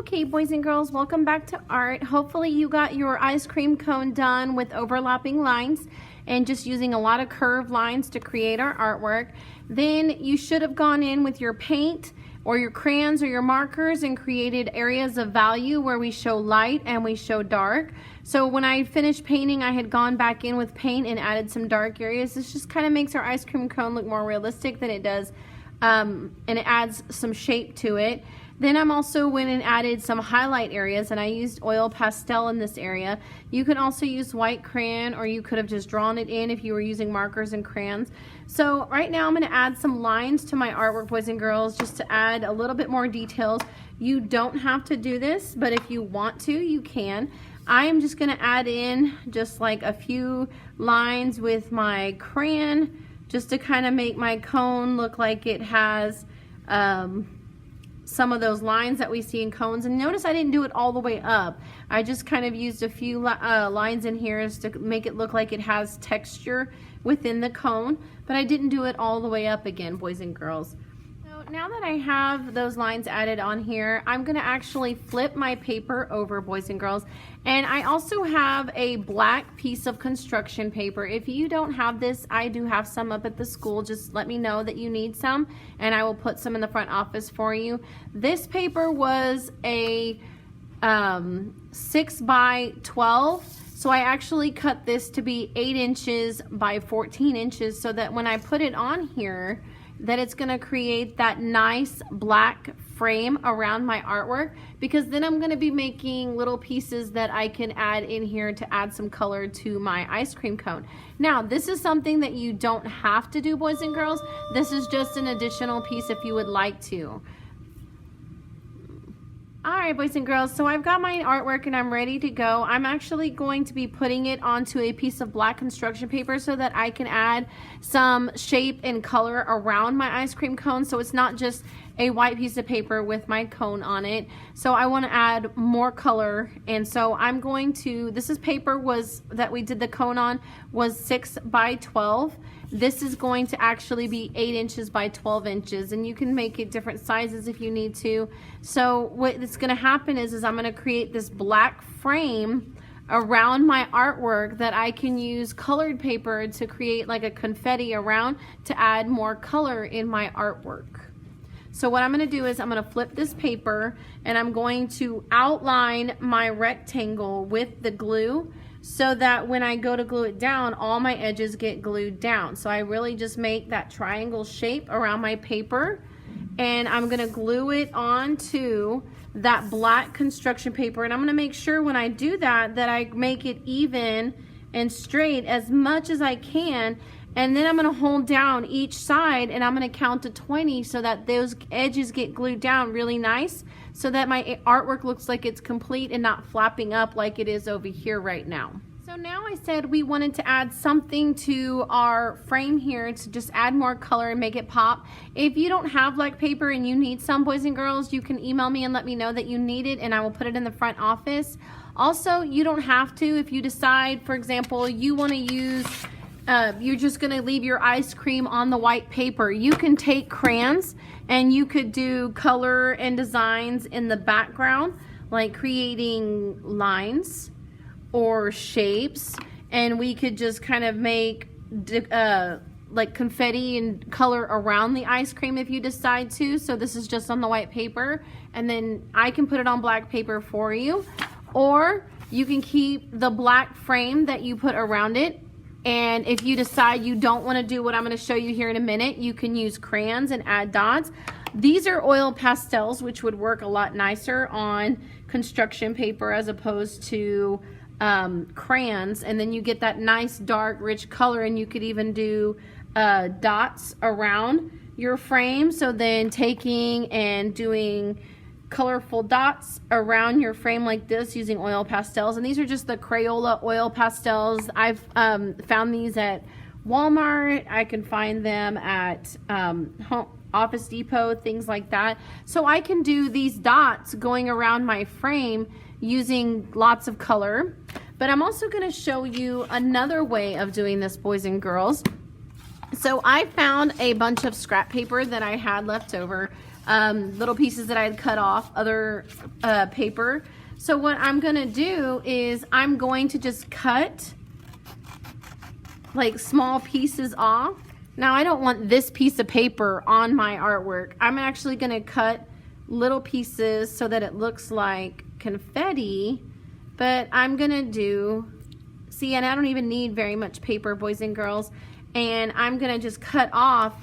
Okay, boys and girls, welcome back to art. Hopefully you got your ice cream cone done with overlapping lines and just using a lot of curved lines to create our artwork. Then you should have gone in with your paint or your crayons or your markers and created areas of value where we show light and we show dark. So when I finished painting, I had gone back in with paint and added some dark areas. This just kind of makes our ice cream cone look more realistic than it does, and it adds some shape to it. Then I'm also went and added some highlight areas, and I used oil pastel in this area. You can also use white crayon, or you could have just drawn it in if you were using markers and crayons. So right now I'm going to add some lines to my artwork, boys and girls, just to add a little bit more details. You don't have to do this, but if you want to, you can. I am just going to add in just like a few lines with my crayon just to kind of make my cone look like it has some of those lines that we see in cones. And notice I didn't do it all the way up. I just kind of used a few lines in here to make it look like it has texture within the cone, but I didn't do it all the way up again, boys and girls. So now that I have those lines added on here, I'm gonna actually flip my paper over, boys and girls. And I also have a black piece of construction paper. If you don't have this, I do have some up at the school. Just let me know that you need some and I will put some in the front office for you. This paper was a 6 by 12. So I actually cut this to be 8 inches by 14 inches so that when I put it on here, that it's gonna create that nice black frame around my artwork, because then I'm gonna be making little pieces that I can add in here to add some color to my ice cream cone. Now, this is something that you don't have to do, boys and girls. This is just an additional piece if you would like to. All right, boys and girls, so I've got my artwork and I'm ready to go. I'm actually going to be putting it onto a piece of black construction paper so that I can add some shape and color around my ice cream cone, so it's not just a white piece of paper with my cone on it. So I want to add more color, and so I'm going to, this is paper that we did the cone on was 6 by 12. This is going to actually be 8 inches by 12 inches, and you can make it different sizes if you need to. So what is going to happen is I'm going to create this black frame around my artwork that I can use colored paper to create like a confetti around to add more color in my artwork. So what I'm going to do is I'm going to flip this paper and I'm going to outline my rectangle with the glue so that when I go to glue it down, all my edges get glued down. So I really just make that triangle shape around my paper, and I'm going to glue it onto that black construction paper. And I'm going to make sure when I do that I make it even and straight as much as I can. And then I'm going to hold down each side and I'm going to count to 20 so that those edges get glued down really nice so that my artwork looks like it's complete and not flapping up like it is over here right now. So now I said we wanted to add something to our frame here to just add more color and make it pop. If you don't have black paper and you need some, boys and girls, you can email me and let me know that you need it and I will put it in the front office. Also, you don't have to if you decide, for example, you want to use you're just going to leave your ice cream on the white paper. You can take crayons and you could do color and designs in the background, like creating lines or shapes, and we could just kind of make like confetti and color around the ice cream if you decide to. So this is just on the white paper, and then I can put it on black paper for you, or you can keep the black frame that you put around it. And if you decide you don't want to do what I'm going to show you here in a minute, you can use crayons and add dots. These are oil pastels, which would work a lot nicer on construction paper as opposed to crayons. And then you get that nice dark rich color, and you could even do dots around your frame. So then taking and doing colorful dots around your frame like this using oil pastels. And these are just the Crayola oil pastels. I've found these at Walmart. I can find them at Office Depot, things like that. So I can do these dots going around my frame using lots of color. But I'm also going to show you another way of doing this, boys and girls. So I found a bunch of scrap paper that I had left over little pieces that I had cut off, other paper. So what I'm gonna do is I'm going to just cut like small pieces off. Now I don't want this piece of paper on my artwork. I'm actually gonna cut little pieces so that it looks like confetti, but I'm gonna do, see, and I don't even need very much paper, boys and girls, and I'm gonna just cut off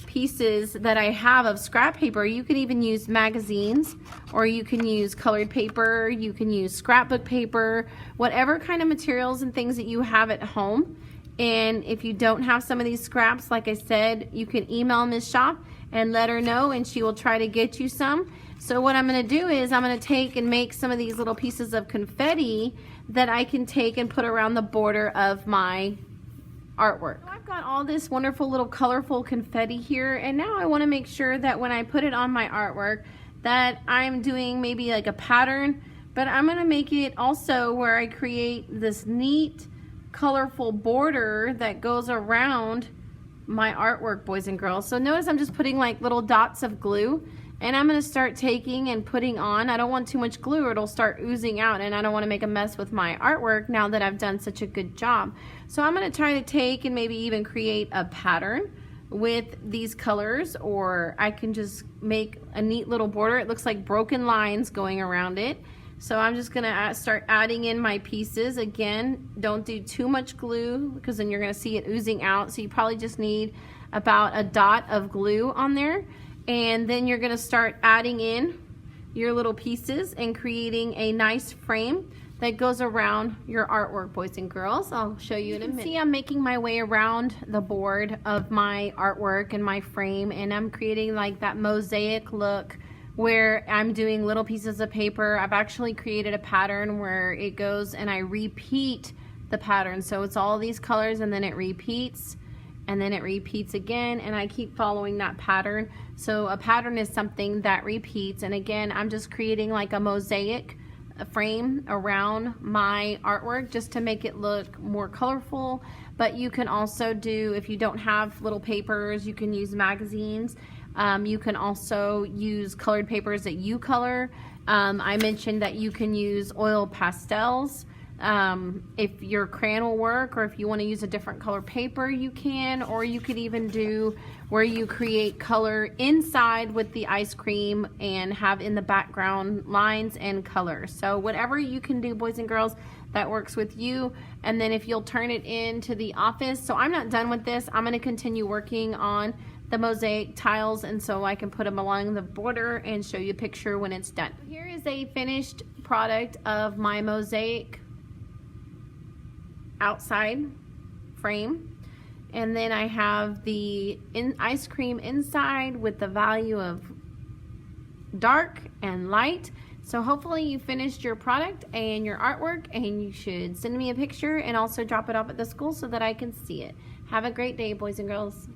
pieces that I have of scrap paper. You can even use magazines, or you can use colored paper, you can use scrapbook paper, whatever kind of materials and things that you have at home. And if you don't have some of these scraps, like I said, you can email Ms. Shop and let her know, and she will try to get you some. So what I'm gonna do is I'm gonna take and make some of these little pieces of confetti that I can take and put around the border of my artwork. So I've got all this wonderful little colorful confetti here, and now I want to make sure that when I put it on my artwork that I'm doing maybe like a pattern, but I'm going to make it also where I create this neat colorful border that goes around my artwork, boys and girls. So notice I'm just putting like little dots of glue, and I'm going to start taking and putting on. I don't want too much glue or it'll start oozing out, and I don't want to make a mess with my artwork now that I've done such a good job. So I'm going to try to take and maybe even create a pattern with these colors, or I can just make a neat little border. It looks like broken lines going around it. So I'm just going to start adding in my pieces. Again, don't do too much glue because then you're going to see it oozing out. So you probably just need about a dot of glue on there. And then you're gonna start adding in your little pieces and creating a nice frame that goes around your artwork, boys and girls. I'll show you in a minute. See, I'm making my way around the board of my artwork and my frame, and I'm creating like that mosaic look where I'm doing little pieces of paper. I've actually created a pattern where it goes and I repeat the pattern. So it's all these colors and then it repeats. And then it repeats again, and I keep following that pattern. So a pattern is something that repeats, and again, I'm just creating like a mosaic frame around my artwork just to make it look more colorful. But you can also do, if you don't have little papers, you can use magazines. You can also use colored papers that you color. I mentioned that you can use oil pastels. If your crayon will work, or if you want to use a different color paper, you can, or you could even do where you create color inside with the ice cream and have in the background lines and colors. So whatever you can do, boys and girls, that works with you. And then if you'll turn it into the office. So I'm not done with this. I'm going to continue working on the mosaic tiles, and so I can put them along the border and show you a picture when it's done. Here is a finished product of my mosaic outside frame, and then I have the ice cream inside with the value of dark and light. So hopefully you finished your product and your artwork, and you should send me a picture and also drop it off at the school so that I can see it. Have a great day, boys and girls.